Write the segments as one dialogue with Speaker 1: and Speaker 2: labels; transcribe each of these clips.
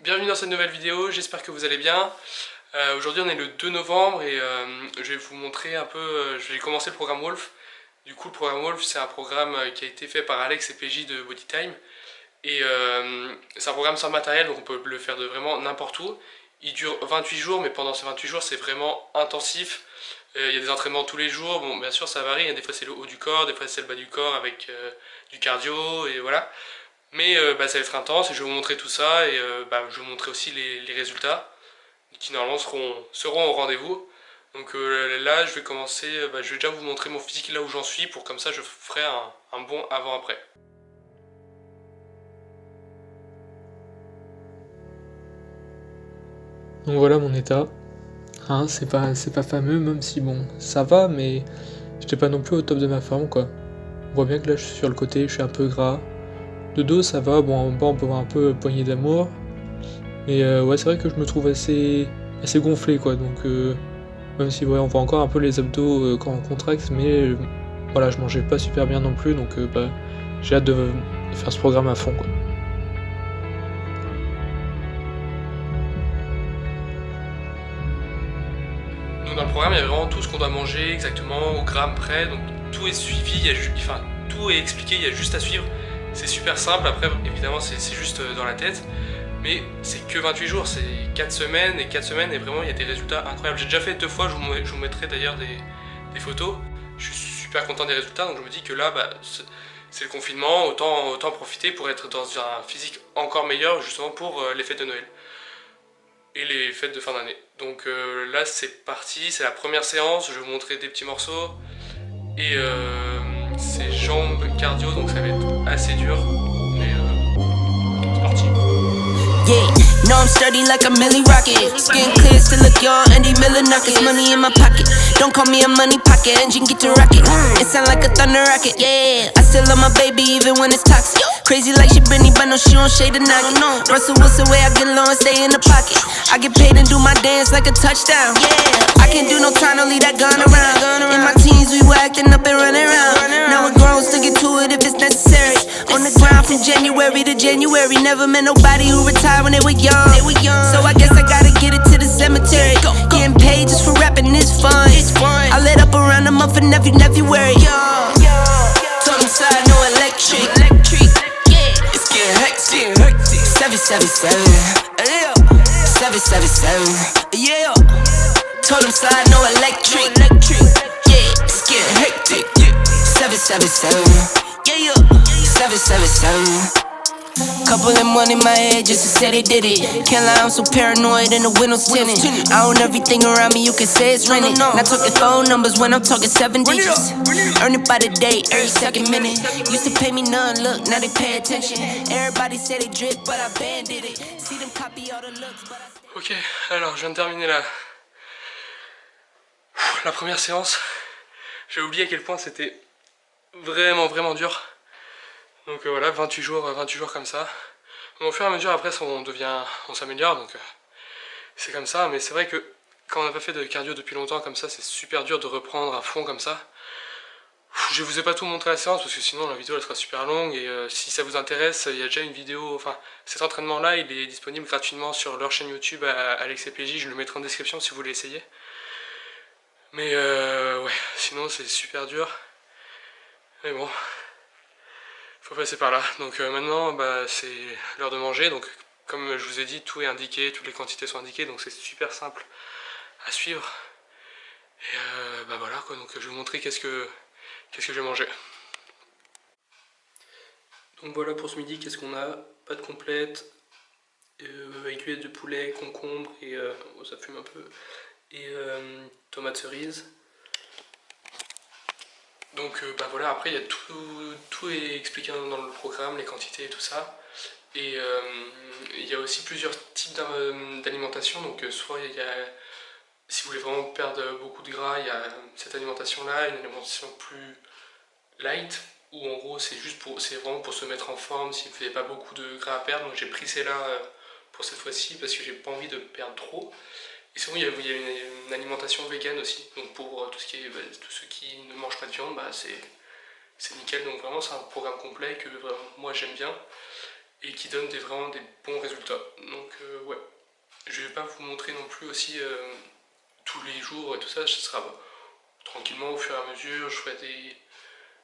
Speaker 1: Bienvenue dans cette nouvelle vidéo, j'espère que vous allez bien. Aujourd'hui on est le 2 novembre et je vais vous montrer un peu, je vais commencer le programme Wolf. Du coup le programme Wolf c'est un programme qui a été fait par Alex et PJ de Bodytime. Et c'est un programme sans matériel, donc on peut le faire de vraiment n'importe où. Il dure 28 jours, mais pendant ces 28 jours c'est vraiment intensif. Il y a des entraînements tous les jours, bon bien sûr ça varie, des fois c'est le haut du corps, des fois c'est le bas du corps avec du cardio et voilà. Mais ça va être intense et je vais vous montrer tout ça et je vais vous montrer aussi les résultats qui normalement seront au rendez-vous. Donc là je vais commencer, je vais déjà vous montrer mon physique là où j'en suis pour comme ça je ferai un bon avant-après.
Speaker 2: Donc voilà mon état. Hein, c'est pas fameux, même si bon, ça va, mais j'étais pas non plus au top de ma forme quoi. On voit bien que là je suis sur le côté, je suis un peu gras. De dos ça va, bon en bas on peut voir un peu poignée d'amour. Mais ouais c'est vrai que je me trouve assez gonflé quoi, donc même si ouais, on voit encore un peu les abdos quand on contracte, mais voilà je mangeais pas super bien non plus, donc j'ai hâte de faire ce programme à fond quoi.
Speaker 1: Donc dans le programme il y a vraiment tout ce qu'on doit manger exactement au gramme près, donc tout est suivi, tout est expliqué, il y a juste à suivre. C'est super simple, après évidemment c'est juste dans la tête. Mais c'est que 28 jours, c'est 4 semaines, et 4 semaines, et vraiment il y a des résultats incroyables. J'ai déjà fait 2 fois, je vous mettrai d'ailleurs des photos. Je suis super content des résultats, donc je me dis que là, c'est le confinement, autant profiter pour être dans un physique encore meilleur, justement pour les fêtes de Noël et les fêtes de fin d'année. Donc là, c'est parti, c'est la première séance, je vais vous montrer des petits morceaux, et c'est jambes cardio, donc ça va être assez dur, mais c'est parti.
Speaker 3: Yeah, know I'm sturdy like a Millie Rocket. Skin clear, still look young, Andy Miller Nuggets. Money in my pocket, don't call me a money pocket. Engine get to rocket, it sound like a thunder rocket. Yeah, I still love my baby even when it's toxic. Crazy like she Britney, but no she don't shade the noggin. Russell Wilson way I get low and stay in the pocket. I get paid and do my dance like a touchdown. Yeah, I can't do no time, don't leave that gun around. In my teens we were acting up and running around. Now we're grown, still get to it if it's necessary. On the ground from January to January. Never met nobody who retired when they were young. So I guess I gotta get it to the cemetery. Getting paid just for rapping is fun. I lit up around a month of February. Told him side, no electric. It's getting hectic. 777. 777. Yeah. Told him side, no electric. Yeah. It's getting hectic. 777. Yeah. 777. Couple of money in my head just to say they did it. Can't lie, I'm so paranoid and the windows tinted. I own everything around me, you can say it's rented. Not talking phone numbers when I'm talking 7 digits. Earn it by the day, every second minute. Used to pay me none, look, now they pay attention. Everybody say they drip, but I banded it. See them copy all the looks, but I...
Speaker 1: Ok, alors je viens de terminer la première séance. J'ai oublié à quel point c'était vraiment dur. Donc voilà, 28 jours comme ça. Bon, au fur et à mesure après on s'améliore, donc c'est comme ça. Mais c'est vrai que quand on n'a pas fait de cardio depuis longtemps comme ça, c'est super dur de reprendre à fond comme ça. Je vous ai pas tout montré à la séance parce que sinon la vidéo elle sera super longue. Et si ça vous intéresse, il y a déjà une vidéo, enfin cet entraînement là il est disponible gratuitement sur leur chaîne YouTube à Alex et PJ. Je le mettrai en description si vous voulez essayer. Mais ouais, sinon c'est super dur. Mais bon, faut passer par là. Donc maintenant c'est l'heure de manger. Donc comme je vous ai dit, tout est indiqué, toutes les quantités sont indiquées, donc c'est super simple à suivre. Et voilà quoi, donc je vais vous montrer qu'est-ce que je vais manger. Donc voilà pour ce midi, qu'est-ce qu'on a? Pâte complète, aiguillette de poulet, concombre et ça fume un peu, et tomates cerises. Donc voilà, après il y a tout est expliqué dans le programme, les quantités et tout ça. Et il y a aussi plusieurs types d'alimentation, donc soit il y a, si vous voulez vraiment perdre beaucoup de gras, il y a cette alimentation là, une alimentation plus light, où en gros c'est vraiment pour se mettre en forme, s'il ne fait pas beaucoup de gras à perdre. Donc j'ai pris celle-là pour cette fois-ci parce que j'ai pas envie de perdre trop. Et sinon il y a une alimentation vegan aussi, donc pour tous ceux qui ne mangent pas de viande, c'est nickel. Donc vraiment c'est un programme complet que moi j'aime bien et qui donne vraiment des bons résultats. Donc vais pas vous montrer non plus aussi tous les jours et tout ça, ce sera tranquillement au fur et à mesure, je ferai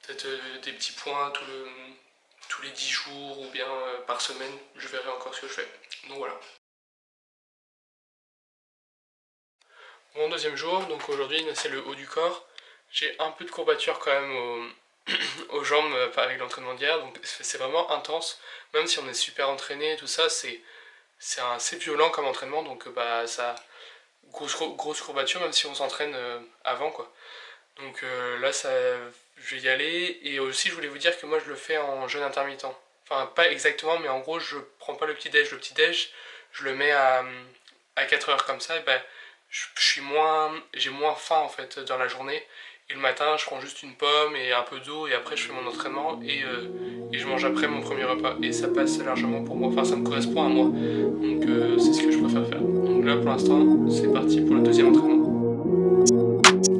Speaker 1: peut-être des petits points tous les 10 jours ou bien par semaine, je verrai encore ce que je fais. Donc voilà. Bon, deuxième jour, donc aujourd'hui c'est le haut du corps. J'ai un peu de courbature quand même aux jambes avec l'entraînement d'hier, donc c'est vraiment intense. Même si on est super entraîné et tout ça, c'est assez violent comme entraînement, donc bah ça grosse courbature même si on s'entraîne avant quoi. Donc là je vais y aller, et aussi je voulais vous dire que moi je le fais en jeûne intermittent. Enfin pas exactement, mais en gros je prends pas le petit déj, je le mets à 4 heures comme ça, et ben j'ai moins faim en fait dans la journée. Et le matin, je prends juste une pomme et un peu d'eau, et après je fais mon entraînement et je mange après mon premier repas. Et ça passe largement pour moi, enfin ça me correspond à moi. Donc c'est ce que je préfère faire. Donc là pour l'instant, c'est parti pour le deuxième entraînement.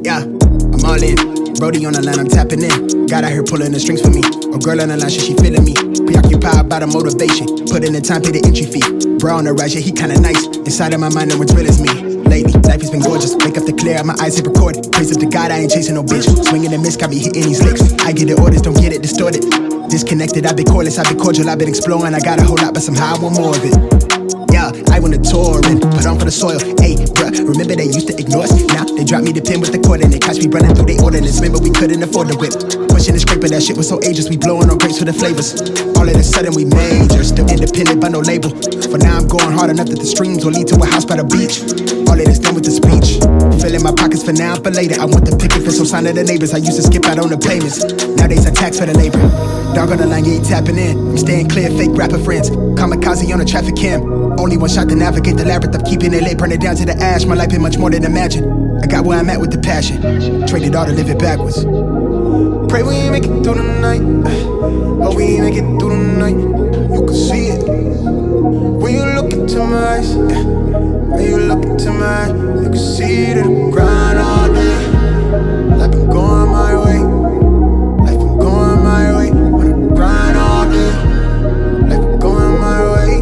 Speaker 4: Yeah, I'm all in. Brody on the line, I'm tapping in. God out here pulling the strings for me. A girl on the line, she feeling me. Preoccupied by the motivation. Put in the time, pay the entry fee. Bro on the rise, yeah, he kinda nice. Inside of my mind, no one's real as me. Lately, life has been gorgeous. Wake up the clear, my eyes hit record. Praise up to God, I ain't chasing no bitch. Swinging and miss, got me hitting these licks. I get the orders, don't get it distorted. Disconnected, I've been cordless, I've been cordial, I've been exploring. I got a whole lot, but somehow I want more of it. Yeah, I went to touring, put on for the soil. Hey, bruh, remember they used to ignore us? Now they drop me the pin with the cord and they catch me running through they ordinance. Remember we couldn't afford the whip. Pushing the scraper, that shit was so ageless. We blowing on grapes for the flavors. All of a sudden we major, still independent but no label. For now I'm going hard enough that the streams will lead to a house by the beach. All of this done with the speech. Filling my pockets for now, for later. I want the picket for some sign of the neighbors. I used to skip out on the payments. Nowadays I tax for the labor. Dog on the line, you ain't tapping in. I'm staying clear, fake rapper friends. Kamikaze on the traffic cam. Only one shot to navigate the labyrinth of keeping it lit, burn it down to the ash. My life been much more than imagine. I got where I'm at with the passion. Traded all to live it backwards. Pray we make it through the night. Hope we make it through the night. You can see it when you look into my eyes. When you look into my eyes, you can see the grind all day. Life been going my way. Life been going my way. When I grind all day. Life been going my way.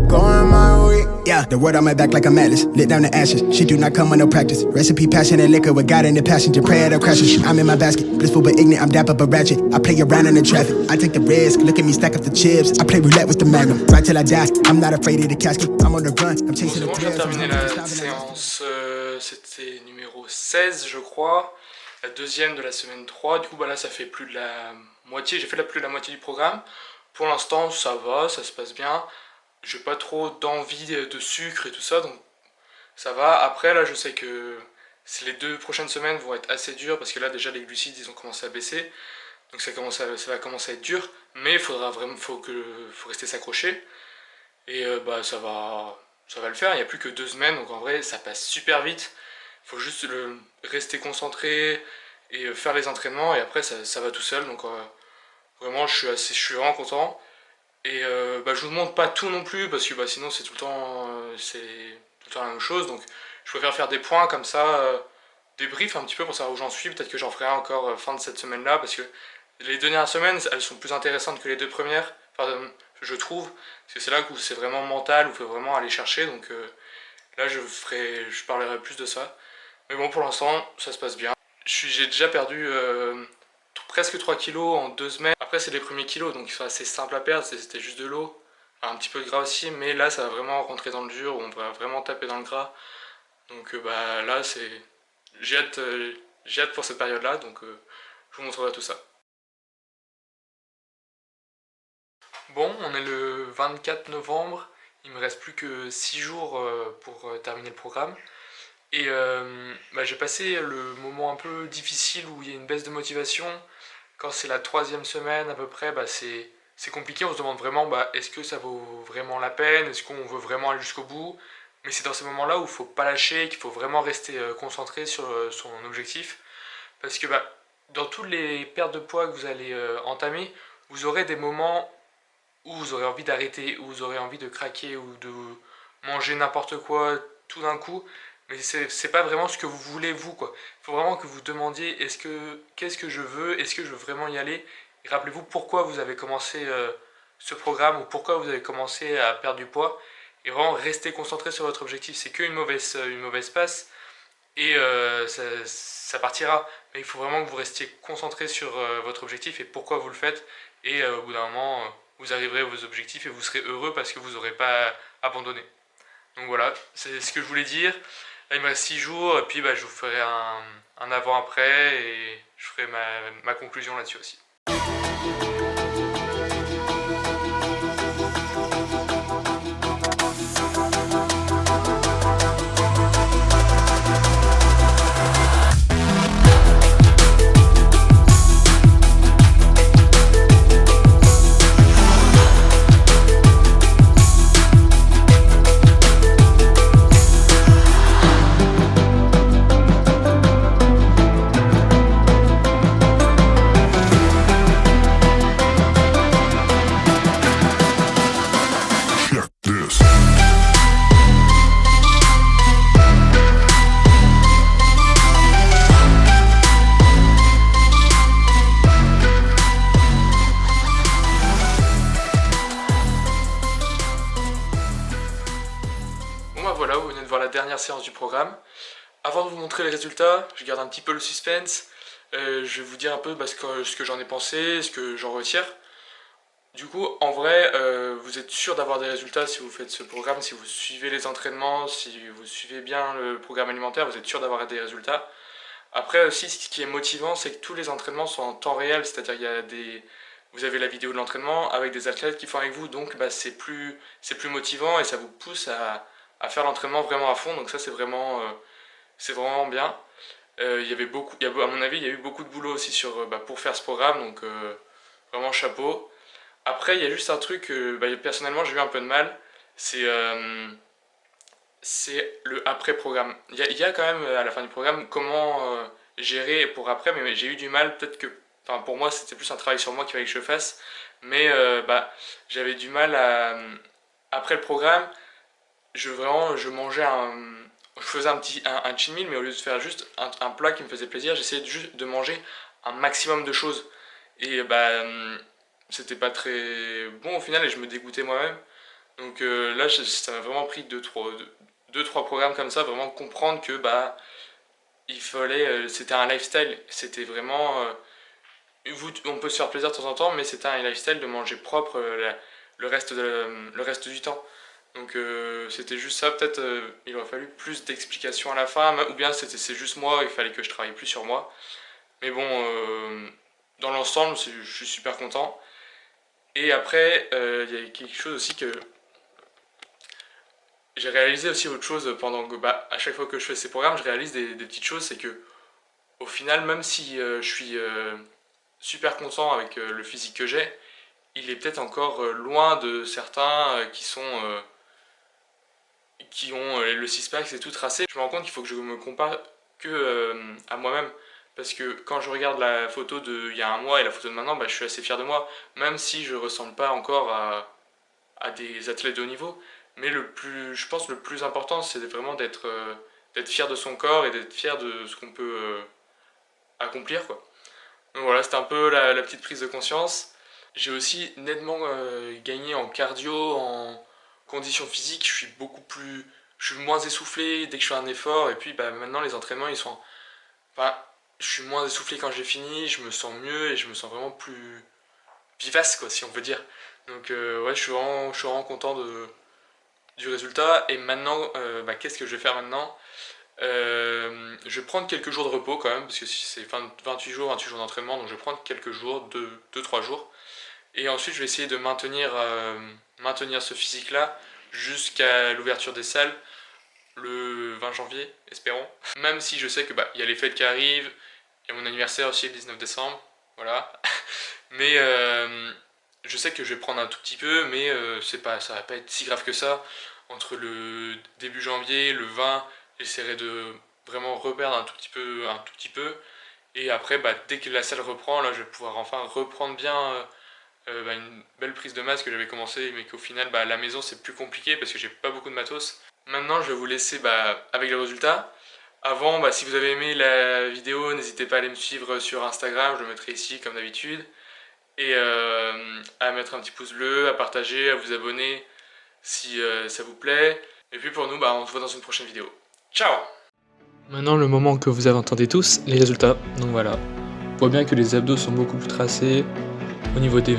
Speaker 4: Going my way. Yeah, the word on my back like I'm atlas. Lit down the ashes. She do not come with no practice. Recipe, passion, and liquor with God in the passenger. Pray at her crashes. I'm in my basket. Blissful but ignorant. I'm dapper but ratchet. I play around in the traffic. I take the risk. Look at me stack up the chips. I play roulette with the magnum. Right till I die. I'm not afraid of the casket. I'm on the run. I'm chasing the
Speaker 1: je viens de terminer la séance. C'était numéro 16, je crois. La deuxième de la semaine 3. Du coup, bah là, ça fait plus de la moitié. J'ai fait plus de la moitié du programme. Pour l'instant, ça va, ça se passe bien. J'ai pas trop d'envie de sucre et tout ça, donc ça va. Après là je sais que les 2 prochaines semaines vont être assez dures, parce que là déjà les glucides ils ont commencé à baisser, donc ça va commencer à être dur, mais il faudra vraiment, faut rester s'accrocher, et bah ça va le faire. Il n'y a plus que 2 semaines, donc en vrai ça passe super vite. Il faut juste rester concentré et faire les entraînements, et après ça va tout seul. Donc vraiment je suis vraiment content. Et bah, je vous montre pas tout non plus, parce que bah, sinon c'est tout le temps la même chose. Donc je préfère faire des points comme ça, débrief un petit peu pour savoir où j'en suis. Peut-être que j'en ferai encore fin de cette semaine là, parce que les 2 dernières semaines elles sont plus intéressantes que les 2 premières, enfin, je trouve, parce que c'est là où c'est vraiment mental, où il faut vraiment aller chercher. Donc là je parlerai plus de ça, mais bon, pour l'instant ça se passe bien. J'ai déjà perdu presque 3 kilos en 2 semaines. Après c'est les premiers kilos, donc c'est assez simple à perdre, c'était juste de l'eau, un petit peu de gras aussi, mais là ça va vraiment rentrer dans le dur, on va vraiment taper dans le gras. Donc bah là j'ai hâte pour cette période là, donc je vous montrerai tout ça. Bon, on est le 24 novembre, il me reste plus que 6 jours pour terminer le programme. Et bah, j'ai passé le moment un peu difficile où il y a une baisse de motivation. Quand c'est la 3e semaine à peu près, bah, c'est compliqué, on se demande vraiment bah, est-ce que ça vaut vraiment la peine, est-ce qu'on veut vraiment aller jusqu'au bout. Mais c'est dans ces moments là où il ne faut pas lâcher, qu'il faut vraiment rester concentré sur son objectif. Parce que bah, dans toutes les pertes de poids que vous allez entamer, vous aurez des moments où vous aurez envie d'arrêter, où vous aurez envie de craquer, ou de manger n'importe quoi tout d'un coup. Mais c'est pas vraiment ce que vous voulez vous quoi. Il faut vraiment que vous demandiez qu'est-ce que je veux, est-ce que je veux vraiment y aller. Et rappelez-vous pourquoi vous avez commencé ce programme, ou pourquoi vous avez commencé à perdre du poids. et vraiment rester concentré sur votre objectif. C'est qu'une mauvaise passe et ça partira. Mais il faut vraiment que vous restiez concentré sur votre objectif et pourquoi vous le faites. Et au bout d'un moment, vous arriverez à vos objectifs et vous serez heureux parce que vous n'aurez pas abandonné. Donc voilà, c'est ce que je voulais dire. Là, il me reste 6 jours et puis je vous ferai un avant-après et je ferai ma conclusion là-dessus aussi. Voilà, vous venez de voir la dernière séance du programme. Avant de vous montrer les résultats, je garde un petit peu le suspense. Je vais vous dire un peu ce que j'en ai pensé, ce que j'en retire. Du coup, en vrai, vous êtes sûr d'avoir des résultats si vous faites ce programme, si vous suivez les entraînements, si vous suivez bien le programme alimentaire, vous êtes sûr d'avoir des résultats. Après aussi, ce qui est motivant, c'est que tous les entraînements sont en temps réel, c'est-à-dire vous avez la vidéo de l'entraînement avec des athlètes qui font avec vous, donc c'est plus motivant et ça vous pousse à faire l'entraînement vraiment à fond, donc ça c'est vraiment bien. À mon avis, il y a eu beaucoup de boulot aussi pour faire ce programme, donc vraiment chapeau. Après, il y a juste un truc, personnellement j'ai eu un peu de mal, c'est le après-programme. Il y a quand même à la fin du programme comment gérer pour après, mais j'ai eu du mal, peut-être que, enfin pour moi c'était plus un travail sur moi qu'il fallait que je fasse, mais j'avais du mal après le programme, je faisais un cheat meal, mais au lieu de faire juste un plat qui me faisait plaisir, j'essayais juste de manger un maximum de choses. Et c'était pas très bon au final et je me dégoûtais moi-même. Donc là, ça m'a vraiment pris 2-3 programmes comme ça, vraiment comprendre que il fallait, c'était un lifestyle, c'était vraiment... on peut se faire plaisir de temps en temps, mais c'était un lifestyle de manger propre le reste du temps. Donc c'était juste ça, peut-être il aurait fallu plus d'explications à la fin, ou bien c'est juste moi, il fallait que je travaille plus sur moi. Mais bon, dans l'ensemble, je suis super content. Et après, il y a quelque chose aussi que j'ai réalisé aussi autre chose pendant que, à chaque fois que je fais ces programmes, je réalise des petites choses, c'est que au final, même si je suis super content avec le physique que j'ai, il est peut-être encore loin de certains qui ont le six-pack, c'est tout tracé. Je me rends compte qu'il faut que je me compare que à moi-même. Parce que quand je regarde la photo d'il y a un mois et la photo de maintenant, je suis assez fier de moi. Même si je ne ressemble pas encore à des athlètes de haut niveau. Mais je pense que le plus important, c'est vraiment d'être fier de son corps et d'être fier de ce qu'on peut accomplir, quoi. Donc voilà, c'était un peu la petite prise de conscience. J'ai aussi nettement gagné en cardio, en condition physique, je suis moins essoufflé dès que je fais un effort, et puis maintenant les entraînements ils sont... je suis moins essoufflé quand j'ai fini, je me sens mieux et je me sens vraiment plus vivace, quoi, si on peut dire. Donc ouais, je suis vraiment content du résultat. Et maintenant, qu'est-ce que je vais faire maintenant? Je vais prendre quelques jours de repos quand même, parce que c'est 28 jours d'entraînement, donc je vais prendre quelques jours, 2-3 jours. Et ensuite je vais essayer de maintenir ce physique là jusqu'à l'ouverture des salles le 20 janvier, espérons. Même si je sais que y a les fêtes qui arrivent, il y a mon anniversaire aussi le 19 décembre, voilà. Mais je sais que je vais prendre un tout petit peu, mais ça va pas être si grave que ça. Entre le début janvier, le 20, j'essaierai de vraiment reperdre un tout petit peu. Et après, dès que la salle reprend, là je vais pouvoir enfin reprendre bien une belle prise de masse que j'avais commencé, mais qu'au final à la maison c'est plus compliqué parce que j'ai pas beaucoup de matos. Maintenant je vais vous laisser avec les résultats. Avant, si vous avez aimé la vidéo, n'hésitez pas à aller me suivre sur Instagram, je le mettrai ici comme d'habitude. Et à mettre un petit pouce bleu, à partager, à vous abonner. si ça vous plaît. Et puis pour nous, on se voit dans une prochaine vidéo. Ciao!
Speaker 2: Maintenant, le moment que vous entendez tous, les résultats. Donc voilà, on voit bien que les abdos sont beaucoup plus tracés, au niveau des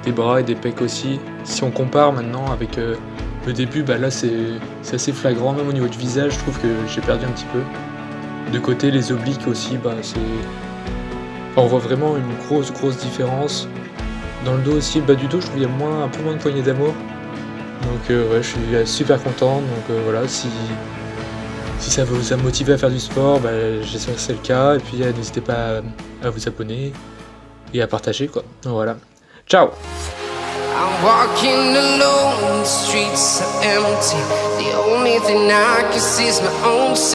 Speaker 2: bras et des pecs aussi. Si on compare maintenant avec le début, là c'est assez flagrant, même au niveau du visage, je trouve que j'ai perdu un petit peu. De côté, les obliques aussi, on voit vraiment une grosse différence. Dans le dos aussi, bas du dos, je trouve qu'il y a un peu moins de poignées d'amour. Donc ouais, je suis super content, donc voilà, si ça vous a motivé à faire du sport, j'espère que c'est le cas, et puis n'hésitez pas à vous abonner et à partager quoi. Donc, voilà, ciao!
Speaker 3: I'm walking alone, the streets are empty. The only thing I can see is my own